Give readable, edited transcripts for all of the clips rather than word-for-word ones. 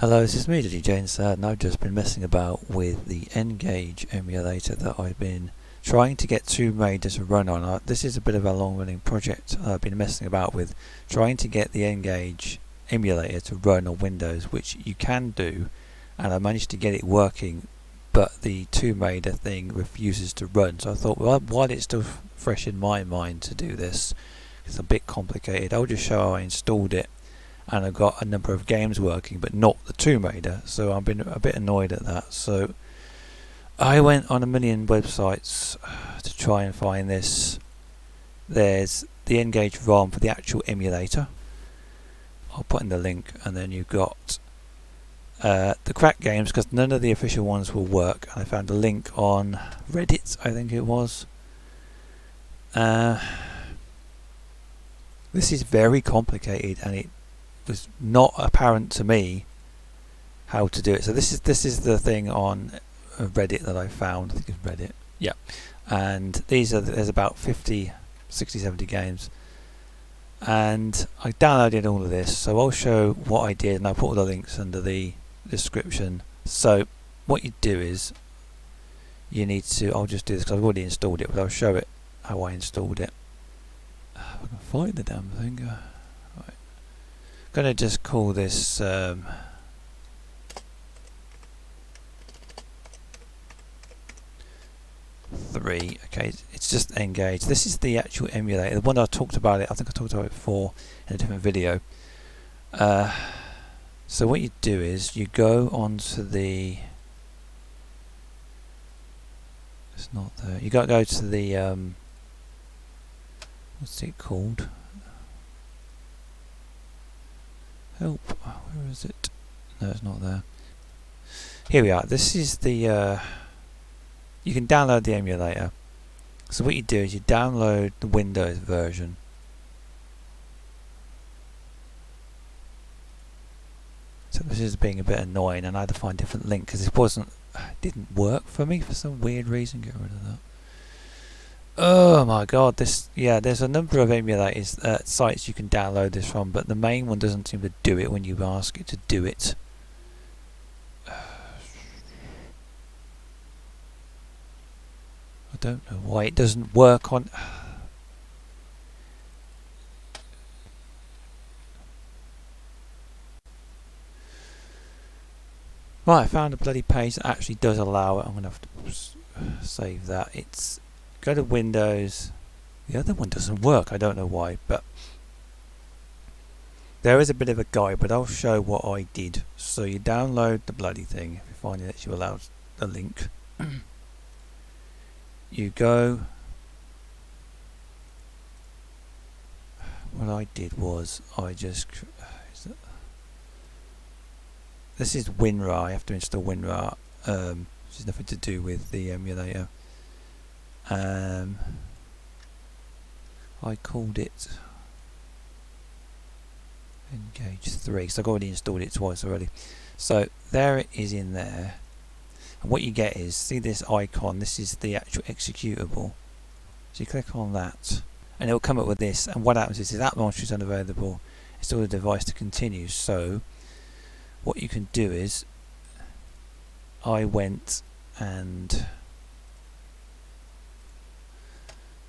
Hello, this is me, James, and I've just been messing about with the N-Gage emulator that I've been trying to get Tomb Raider to run on. This is a bit of a long-running project I've been messing about with, trying to get the N-Gage emulator to run on Windows, which you can do, and I managed to get it working, but the Tomb Raider thing refuses to run. So I thought, well, while it's still fresh in my mind to do this, it's a bit complicated, I'll just show how I installed it. And I've got a number of games working, but not the Tomb Raider, so I've been a bit annoyed at that. So I went on a million websites to try and find this. There's the N-Gage ROM for the actual emulator. I'll put in the link, and then you've got the crack games, because none of the official ones will work. I found a link on Reddit, I think it was. This is very complicated, and it was not apparent to me how to do it. So this is the thing on Reddit that I found. I think it's Reddit. Yeah. And there's about 50, 60, 70 games. And I downloaded all of this. So I'll show what I did, and I'll put all the links under the description. So what you do is you need to, I'll just do this because I've already installed it, but I'll show it how I installed it. If I can find the damn thing. Gonna just call this 3. Okay, it's just Ngage. This is the actual emulator, the one I talked about it. I think I talked about it before in a different video. So what you do is you go onto the. It's not there. You got to go to the. What's it called? Help, where is it? No, it's not there. Here we are. This is the you can download the emulator. So what you do is you download the Windows version. So this is being a bit annoying, and I had to find a different link because it didn't work for me for some weird reason. Get rid of that. Oh my god, there's a number of emulators, sites you can download this from, but the main one doesn't seem to do it when you ask it to do it. I don't know why it doesn't work on. Right, I found a bloody page that actually does allow it. I'm going to have to save that. It's go to Windows. The other one doesn't work. I don't know why, but there is a bit of a guide, but I'll show what I did. So you download the bloody thing. If you find it, lets you allow the link. You go. What I did was I just. This is WinRAR. I have to install WinRAR. Which has nothing to do with the emulator. I called it Ngage 3 because I've already installed it twice already. So there it is in there, and what you get is, see this icon, this is the actual executable. So you click on that and it will come up with this, and what happens is that launcher is unavailable, install the device to continue. So what you can do is, I went and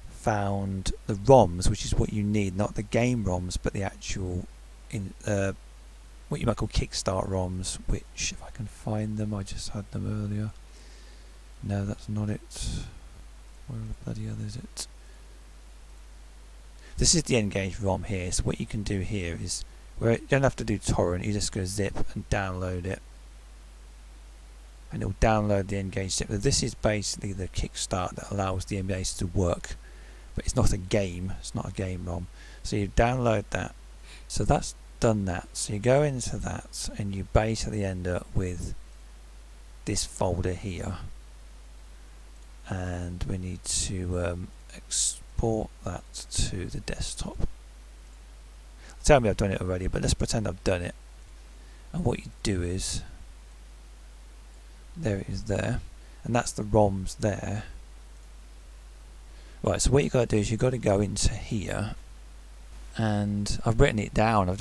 found the ROMs, which is what you need, not the game ROMs, but the actual what you might call Kickstart ROMs, which, if I can find them, I just had them earlier. No, that's not it. Where the bloody hell is it? This is the N-Gage ROM here. So what you can do here is, where you don't have to do torrent, you just go zip and download it, and it will download the N-Gage zip. This is basically the Kickstart that allows the emulator to work. But it's not a game, it's not a game ROM. So you download that. So that's done that. So you go into that and you basically end up with this folder here. And we need to export that to the desktop. Tell me I've done it already, but let's pretend I've done it. And what you do is, there it is there. And that's the ROMs there. Right, so what you've got to do is you've got to go into here, and I've written it down. I've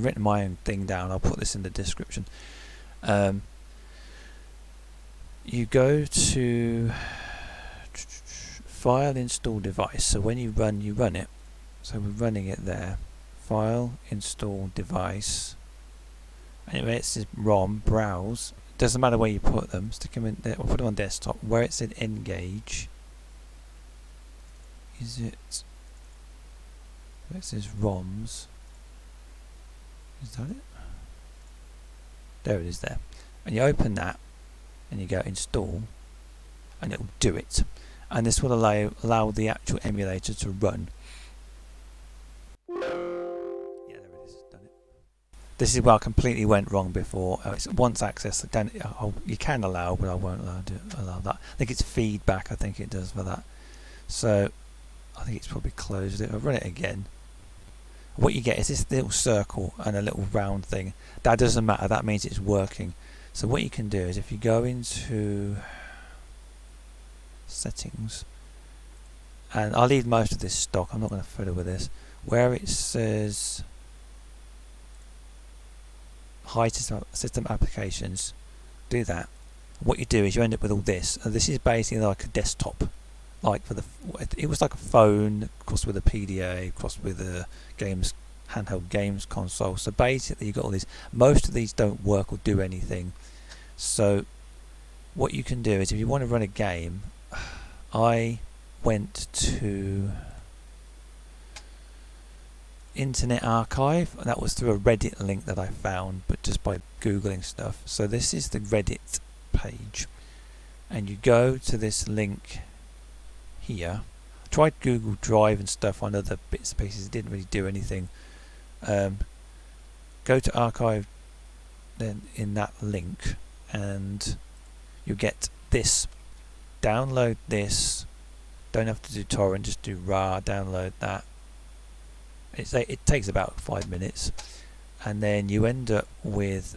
written my own thing down. I'll put this in the description. You go to File, Install Device. So when you run it. So we're running it there. File, Install Device. Anyway, it says ROM, Browse. Doesn't matter where you put them. Stick them in there, or put them on desktop. Where it said N-Gage. Is it? Where it says ROMs. Is that it? There it is there. And you open that and you go install and it will do it. And this will allow the actual emulator to run. Yeah, there it is. Done it. This is where I completely went wrong before. It's once accessed, then you can allow, but I won't allow that. I think it's feedback. I think it does for that. So I think it's probably closed it. I'll run it again. What you get is this little circle and a little round thing. That doesn't matter. That means it's working. So what you can do is if you go into settings, and I'll leave most of this stock. I'm not going to fiddle with this. Where it says hide system applications, do that. What you do is you end up with all this. And this is basically like a desktop. Like for it was like a phone crossed with a PDA, crossed with a handheld games console. So basically you got all these. Most of these don't work or do anything. So what you can do is if you want to run a game, I went to Internet Archive, and that was through a Reddit link that I found, but just by googling stuff. So this is the Reddit page, and you go to this link here. I tried Google Drive and stuff on other bits and pieces, it didn't really do anything. Go to archive then in that link and you get this. Download this. Don't have to do torrent, just do RAR, download that. It takes about 5 minutes, and then you end up with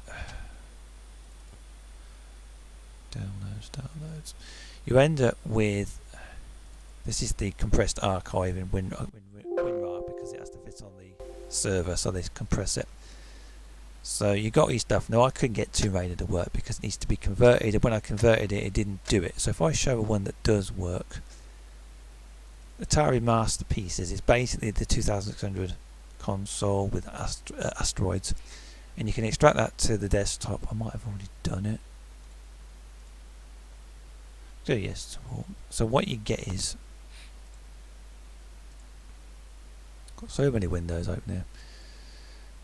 downloads. You end up with, this is the compressed archive in WinRAR because it has to fit on the server, so they compress it. So you got your stuff. Now I couldn't get Tomb Raider to work because it needs to be converted, and when I converted it, it didn't do it. So if I show one that does work, Atari Masterpieces is basically the 2600 console with asteroids, and you can extract that to the desktop. I might have already done it. So yes. So what you get is, got so many windows open here.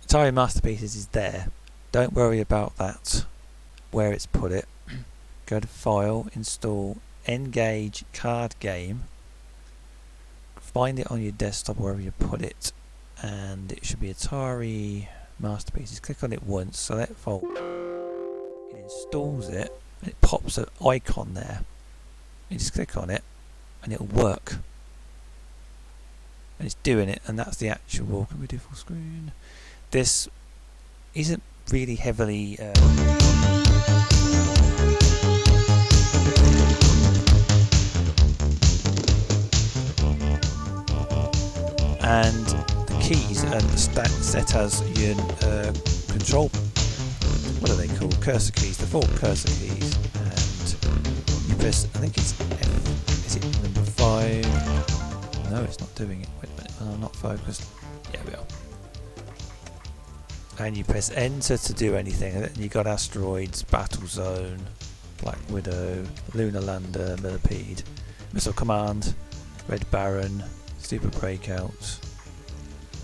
Atari Masterpieces is there. Don't worry about that, where it's put it. Go to File, Install N-Gage Card Game. Find it on your desktop wherever you put it, and it should be Atari Masterpieces. Click on it once, select Fault. It installs it, and it pops an icon there. You just click on it, and it'll work. And it's doing it, and that's the actual. Can we do full screen? This isn't really heavily and the keys are set as your control, what are they called, cursor keys, the 4 cursor keys, and you press, I think it's F, is it number 5? No, it's not doing it. Wait a minute, I'm not focused. Yeah, we are. And you press enter to do anything, and you got asteroids, battle zone, Black Widow, Lunar Lander, Millipede, Missile Command, Red Baron, Super Breakout.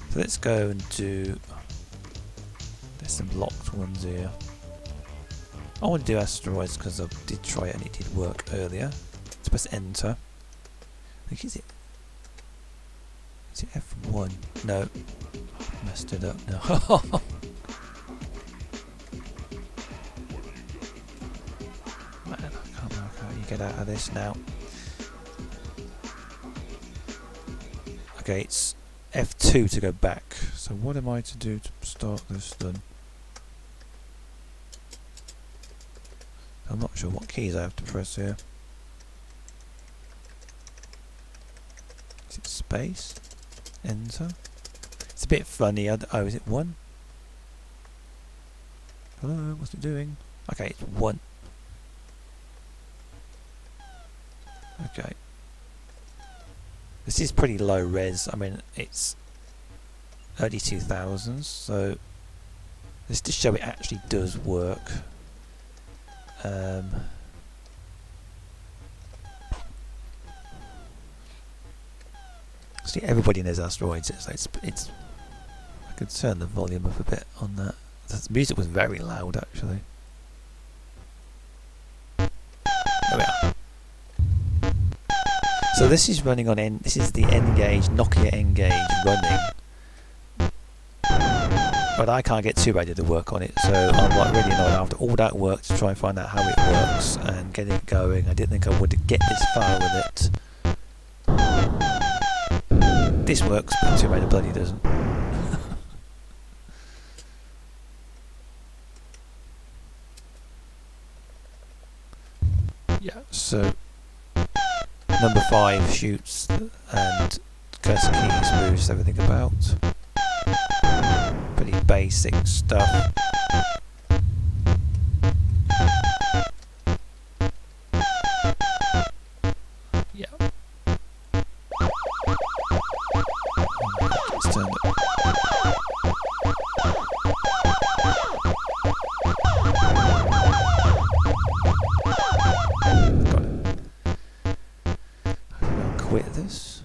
So let's go and do, there's some locked ones here. I want to do asteroids because I did try it and it did work earlier. Let's press enter. I think is it F1? No, messed it up now. Man, I can't work how you get out of this now. Okay, it's F2 to go back. So what am I to do to start this then? I'm not sure what keys I have to press here. Is it space? Enter? It's a bit funny. Oh, is it 1? Hello, what's it doing? Okay, it's 1. Okay. This is pretty low res. I mean, it's early 2000s, so this to show it actually does work. See, everybody knows asteroids. It's. I could turn the volume up a bit on that. The music was very loud, actually. There we are. So this is running on this is the N-Gage, Nokia N-Gage running. But I can't get 2-raded to work on it, so I'm like really annoyed after all that work to try and find out how it works and get it going. I didn't think I would get this far with it. This works, but 2-raded bloody doesn't. Yeah, so number 5 shoots and cursor keys moves everything about. Pretty basic stuff. Yeah. Let's turn it. Got it. I'll quit this.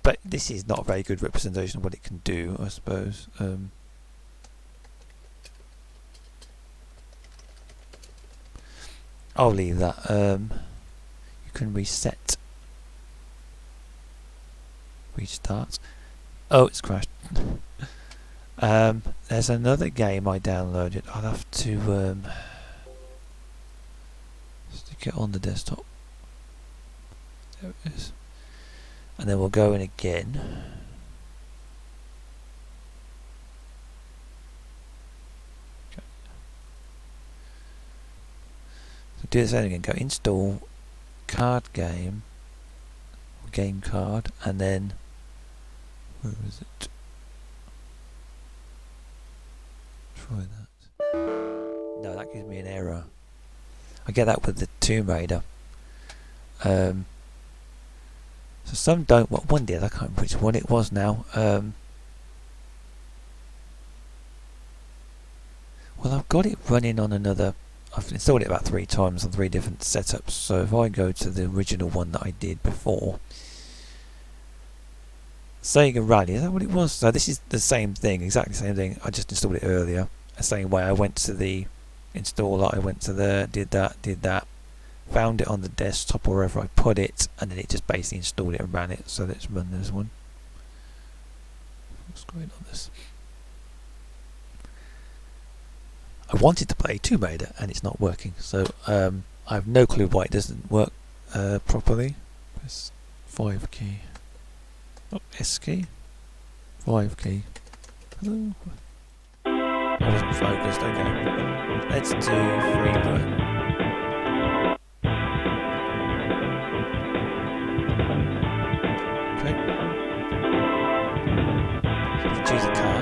But this is not a very good representation of what it can do, I suppose. I'll leave that. You can reset. Restart. Oh, it's crashed. There's another game I downloaded. I'll have to stick it on the desktop. There it is. And then we'll go in again. Okay. So do the same again. Go install card game, or game card, and then where is it? Try that. No, that gives me an error. I get that with the Tomb Raider. So some don't. What one did? I can't remember which one it was now. Well, I've got it running on another. I've installed it about 3 times on 3 different setups. So if I go to the original one that I did before, Sega Rally, is that what it was? So this is the same thing, exactly the same thing. I just installed it earlier. The same way I went to the installer. I went to there, did that. Found it on the desktop or wherever I put it, and then it just basically installed it and ran it. So let's run this one. What's going on this? I wanted to play Tomb Raider and it's not working, so I have no clue why it doesn't work properly. Press 5 key. Oh, S key. 5 key. Hello. I wasn't focused. Okay. Let's do free. Choose a car.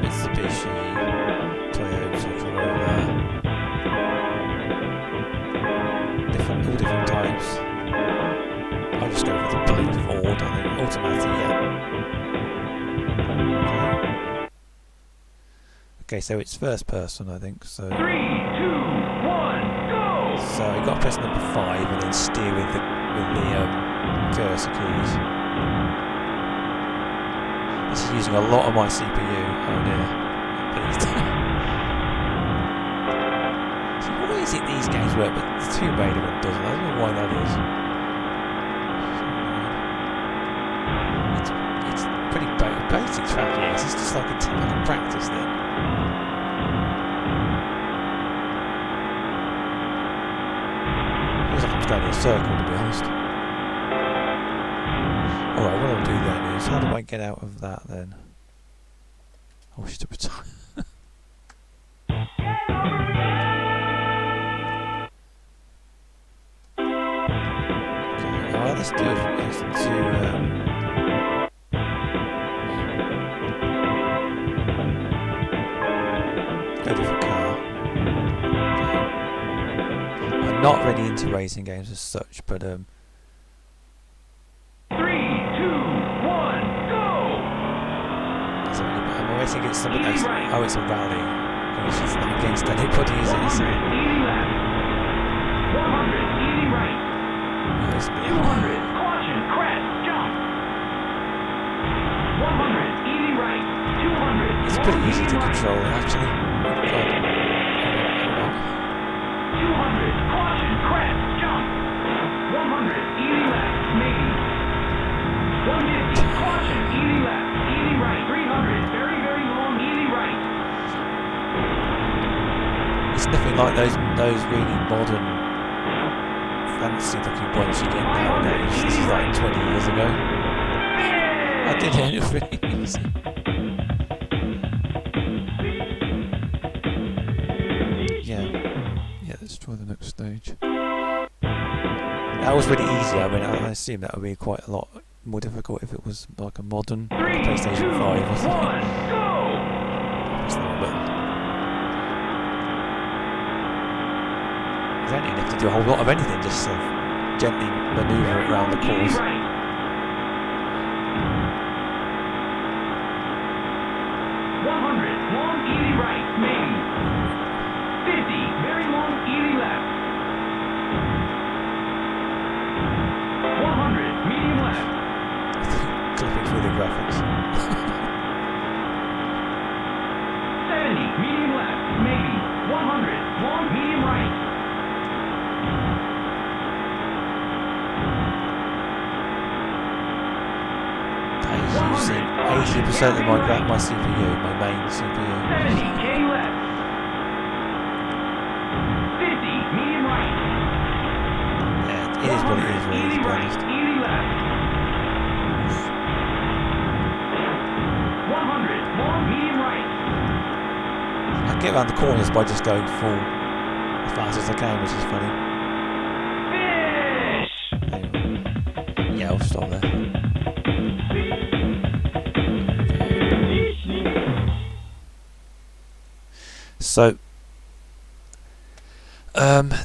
Mitsubishi, Toyota, Corolla. All different types. I'll just go for the plain Ford, I think. Automatic, yeah. Okay, so it's first person, I think. So 3, 2, 1, go! So you got to press number 5 and then steer with the cursor keys. This is using a lot of my CPU. Oh dear. Please. So why is it these games work but the Tomb Raider one doesn't? I don't know why that is. It's pretty basic track, yes. It's just like a practice thing. Feels like I'm going in a circle, to be honest. Alright, what I'll do then is, how do I get out of that then? Oh, she's a bit tired. Okay, let's do is to go to the car. I'm not really into racing games as such, but 3, 2, 1, go! I'm racing against somebody else. Oh, it's a rally. Oh, it's just not against anybody, is it? 100, easy left. 100, easy right. Oh, it's me. 200, caution, crest, jump. 100, easy right. 200, It's pretty easy to control, actually. God. 200, caution, crest, jump. 100, easy left, maybe. 150, caution, easy left, easy right. 300, very, very long, easy right. It's nothing like those really modern, fancy-looking ones you get nowadays. This is like 20 years ago. I did it really easy. Yeah, let's try the next stage. That was really easy. I mean, I assume that would be quite a lot more difficult if it was like a modern PlayStation 5 or something. Press the wrong button. You don't even have to do a whole lot of anything, just sort of gently manoeuvre it around the course. 100, long, easy right, maybe. 50, very long, easy left. 100, medium left. Clipping through the graphics. 70, medium left, maybe. 100, long, medium right. That is using 80% of my CPU, my main CPU. 70, K left. 50, medium right. Yeah, it is what it is, really, to Easy be right, honest. easy left. 100, long, medium right. I get around the corners by just going full as fast as I can, which is funny. Finish! Anyway. Yeah, I'll stop there. So,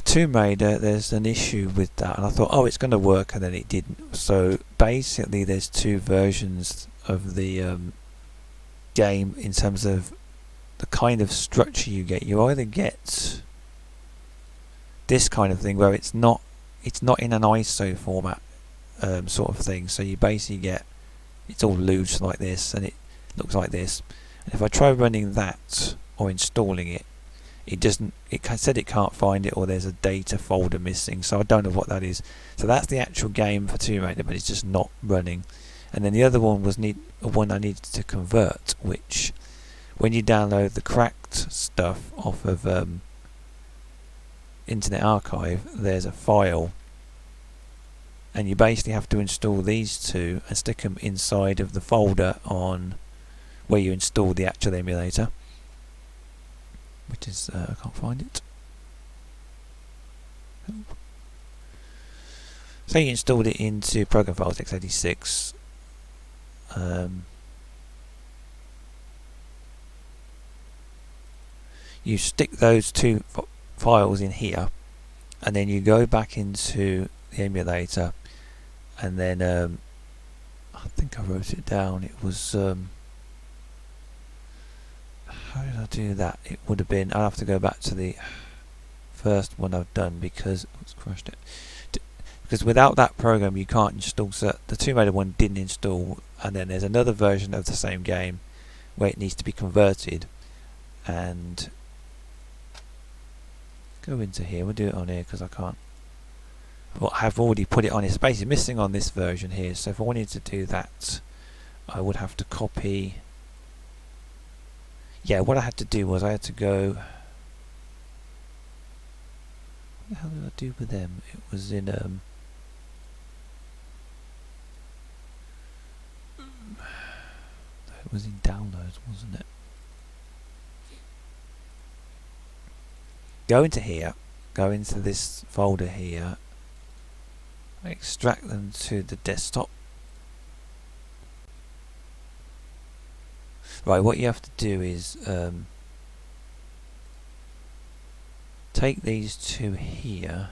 Tomb Raider, there's an issue with that, and I thought, oh, it's going to work, and then it didn't. So basically, there's two versions of the game in terms of the kind of structure you get. You either get this kind of thing where it's not in an ISO format sort of thing. So you basically get it's all loose like this, and it looks like this. And if I try running that or installing it, it doesn't. It said it can't find it, or there's a data folder missing. So I don't know what that is. So that's the actual game for Tomb Raider, but it's just not running. And then the other one was one I needed to convert, which when you download the cracked stuff off of Internet Archive, there's a file, and you basically have to install these two and stick them inside of the folder on where you install the actual emulator, which is I can't find it. So you installed it into Program Files x86. You stick those two files in here, and then you go back into the emulator, and then I think I wrote it down. It was how did I do that? It would have been, I'll have to go back to the first one I've done because it's crashed it. Because without that program you can't install, the Tomb Raider one didn't install, and then there's another version of the same game where it needs to be converted, and go into here, we'll do it on here because I can't, well, I've already put it on. It's basically missing on this version here, so if I wanted to do that I would have to copy. Yeah, what I had to do was I had to go, what the hell did I do with them? It was in was in downloads, wasn't it? Go into here, go into this folder here, extract them to the desktop. Right, what you have to do is take these two here.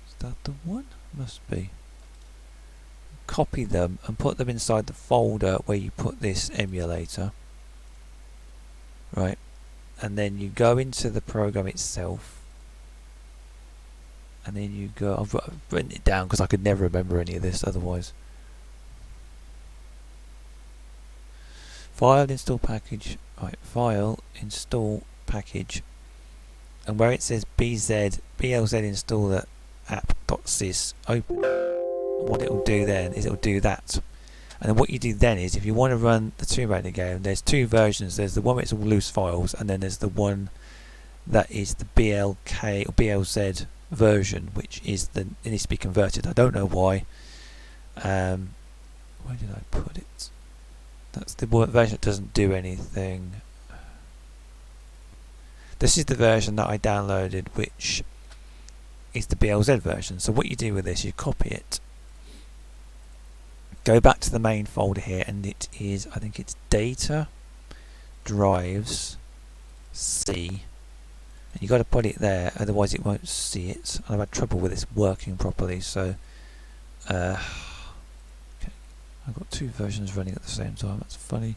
Is that the one? Must be. Copy them and put them inside the folder where you put this emulator. Right, and then you go into the program itself, and then you go. I've written it down because I could never remember any of this otherwise. File, install package. Right, file, install package, and where it says BLZ installer app.sys, open. And what it will do then is it will do that. And then what you do then is, if you want to run the Tomb Raider game, there's two versions. There's the one where it's all loose files, and then there's the one that is the BLK or BLZ version, which is it needs to be converted. I don't know why. Where did I put it? That's the version that doesn't do anything. This is the version that I downloaded, which is the BLZ version. So what you do with this, you copy it. Go back to the main folder here, and it is, I think it's data, drives, C, and you got to put it there, otherwise it won't see it. I've had trouble with this working properly, so okay. I've got two versions running at the same time. That's funny.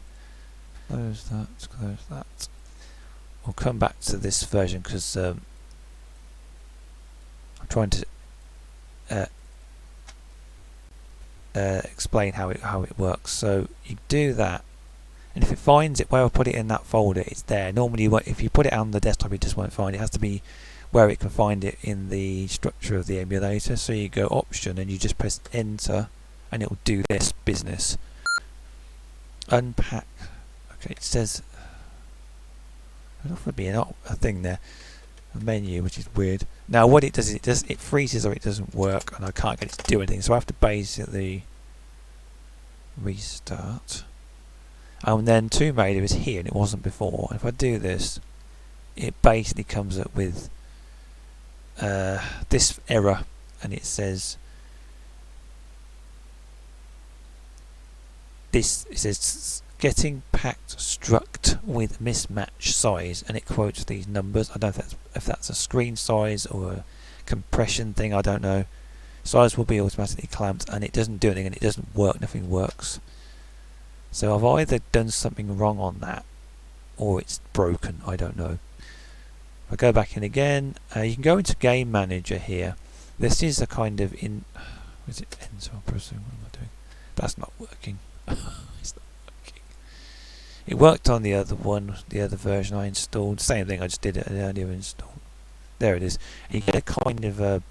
Close that. Close that. We'll come back to this version because I'm trying to explain how it works. So you do that, and if it finds it where I put it in that folder, it's there. Normally, if you put it on the desktop, it just won't find it. It has to be where it can find it in the structure of the emulator. So you go option and you just press enter, and it will do this business. Unpack. Okay, it says there's often be a thing there, a menu, which is weird. Now what it does is it freezes or it doesn't work, and I can't get it to do anything. So I have to basically restart. And then Tomb Raider is here, and it wasn't before. And if I do this, it basically comes up with this error, and it says getting packed struct with mismatch size, and it quotes these numbers. I don't know if that's a screen size or a compression thing, I don't know. Size will be automatically clamped, and it doesn't do anything, and it doesn't work, nothing works. So I've either done something wrong on that, or it's broken, I don't know. If I go back in again, you can go into Game Manager here. This is a kind of is it enter? What am I doing? That's not working. It's not working. It worked on the other one, the other version I installed. Same thing, I just did it earlier install. There it is. And you get a kind of a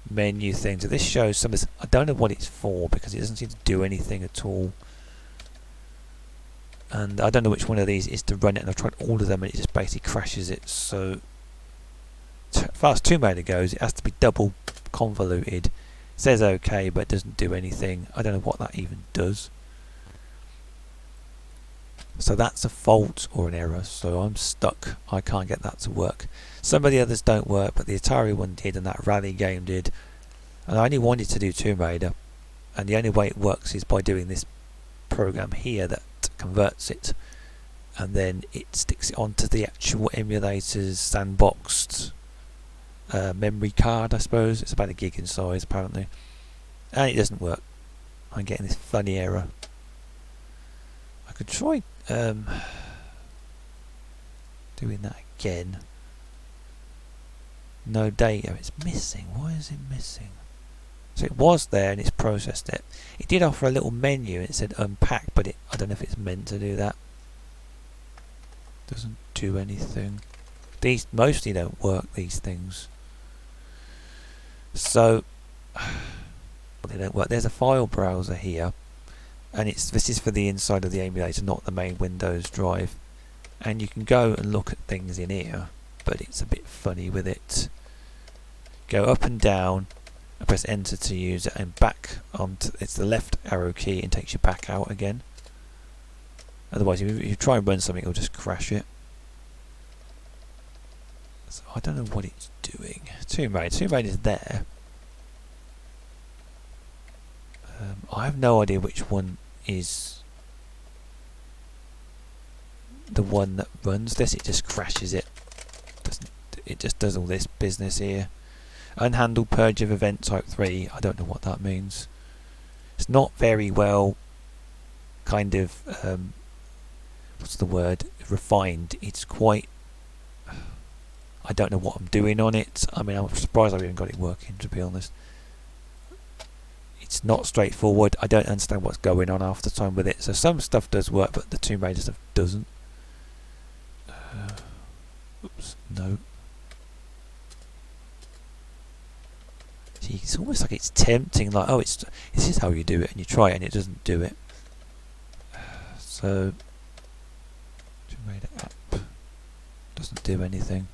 menu thing. So this shows some of this. I don't know what it's for because it doesn't seem to do anything at all. And I don't know which one of these is to run it, and I've tried all of them and it just basically crashes it. So as far as Tomb Raider goes, it has to be double convoluted. It says OK, but it doesn't do anything. I don't know what that even does. So that's a fault or an error, so I'm stuck. I can't get that to work. Some of the others don't work, but the Atari one did, and that Rally game did. And I only wanted to do Tomb Raider, and the only way it works is by doing this program here that converts it, and then it sticks it onto the actual emulator's sandboxed memory card, I suppose. It's about 1 gig in size apparently, and it doesn't work. I'm getting this funny error. I could try doing that again. No data, it's missing. Why is it missing? So it was there and it's processed it. It did offer a little menu and it said unpack, but I don't know if it's meant to do that. Doesn't do anything. These mostly don't work, these things. So they don't work. There's a file browser here, and this is for the inside of the emulator, not the main Windows drive. And you can go and look at things in here, but it's a bit funny with it. Go up and down, I press enter to use it, and back onto it's the left arrow key and takes you back out again. Otherwise, if you try and run something, it'll just crash it. So I don't know what it's doing. Tomb Raid is there. I have no idea which one is the one that runs this. It just crashes it. It just does all this business here. Unhandled purge of event type 3. I don't know what that means. It's not very well kind of what's the word, refined. It's quite, I don't know what I'm doing on it. I mean, I'm surprised I've even got it working, to be honest. It's not straightforward. I don't understand what's going on half the time with it. So some stuff does work, but the Tomb Raider stuff doesn't. Oops, no. See, it's almost like it's tempting, like, oh, this is how you do it, and you try it and it doesn't do it. So Tomb Raider app doesn't do anything.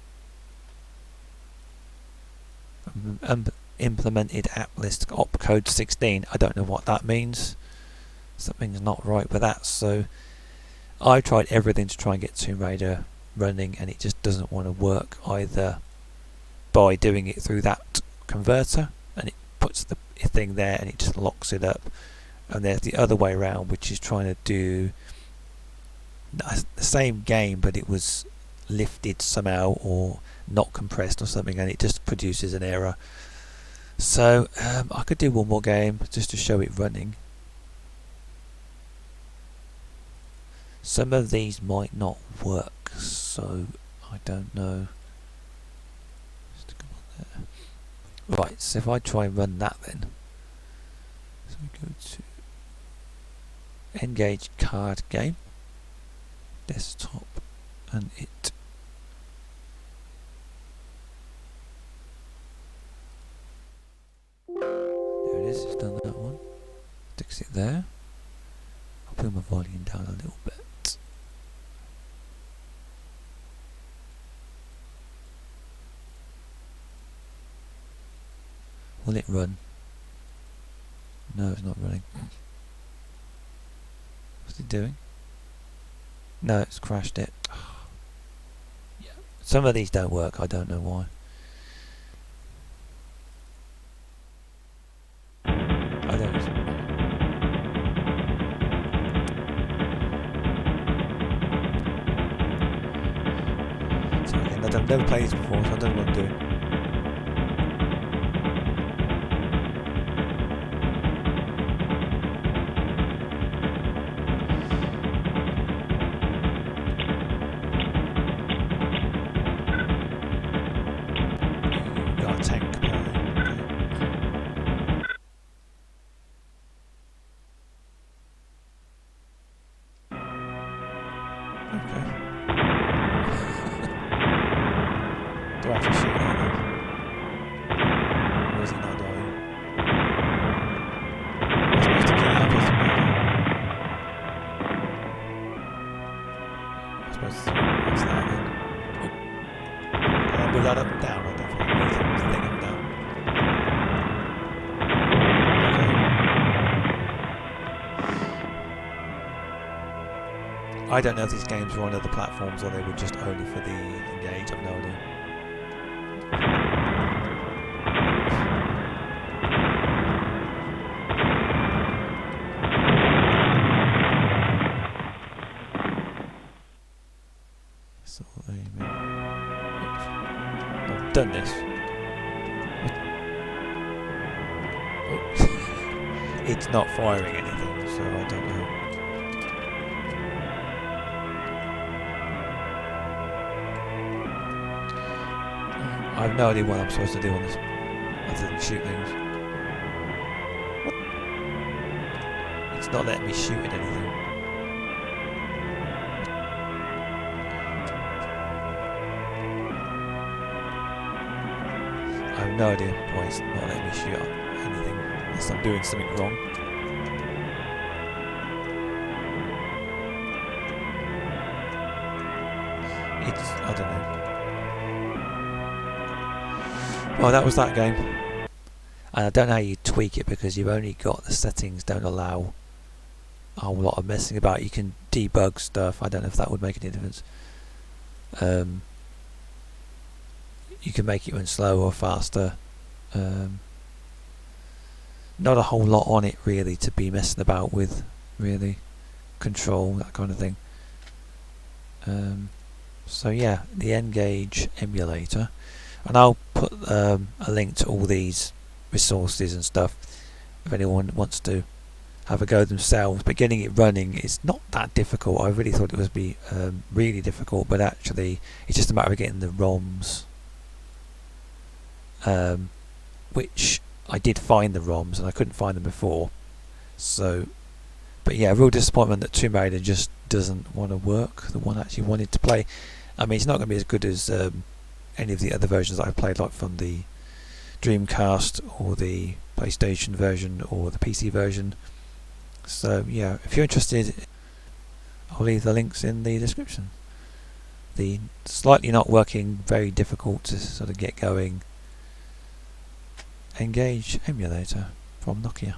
Implemented app list opcode 16. I don't know what that means. Something's not right with that. So I tried everything to try and get Tomb Raider running, and it just doesn't want to work, either by doing it through that converter and it puts the thing there and it just locks it up, and there's the other way around, which is trying to do the same game but it was lifted somehow or not compressed or something, and it just produces an error. So I could do one more game just to show it running. Some of these might not work, so I don't know. Just come on there. Right, so if I try and run that then. So we go to N-Gage card game, desktop, and it. There it is, it's done that one. Sticks it there. I'll put my volume down a little bit. Will it run? No, it's not running. What's it doing? No, it's crashed it. Yeah. Some of these don't work, I don't know why. I don't. So again, I've never played this before, so I don't know what I'm doing. I don't know if these games were on other platforms or they were just only for the Ngage, I've no idea. So, oops. I've done this. It's not firing anything, so I don't know. I have no idea what I'm supposed to do on this, other than shoot things. What? It's not letting me shoot at anything. I have no idea why it's not letting me shoot at anything, unless I'm doing something wrong. I don't know. Well, that was that game. And I don't know how you tweak it, because you've only got the settings don't allow a whole lot of messing about. You can debug stuff. I don't know if that would make any difference. You can make it run slower or faster. Not a whole lot on it really to be messing about with, really. Control, that kind of thing. So yeah, the N-Gage emulator, and I'll put a link to all these resources and stuff if anyone wants to have a go themselves. But getting it running is not that difficult. I really thought it would be really difficult, but actually it's just a matter of getting the ROMs, which I did find the ROMs and I couldn't find them before. So, but yeah, real disappointment that Tomb Raider just doesn't want to work. The one I actually wanted to play. I mean, it's not going to be as good as any of the other versions that I've played, like from the Dreamcast or the PlayStation version or the PC version. So yeah, if you're interested, I'll leave the links in the description. The slightly not working, very difficult to sort of get going N-Gage emulator from Nokia.